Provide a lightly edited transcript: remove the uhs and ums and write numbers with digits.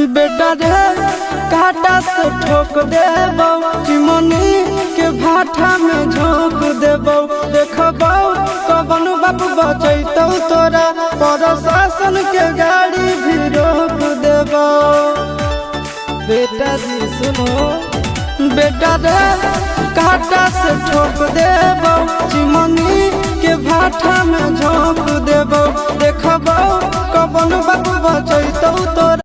बेटा रे काटा से ठोक देबो चिमनी के भाटा में झोंक देबो देखबो कवन बाप बचैतौ तोरा प्रशासन के गाड़ी भी रोक देबो। बेटा जी सुनो बेटा रे काटा से ठोक देबो चिमनी के भाटा में झोंक देबो देखबो कवन बाप बचैतौ तोरा।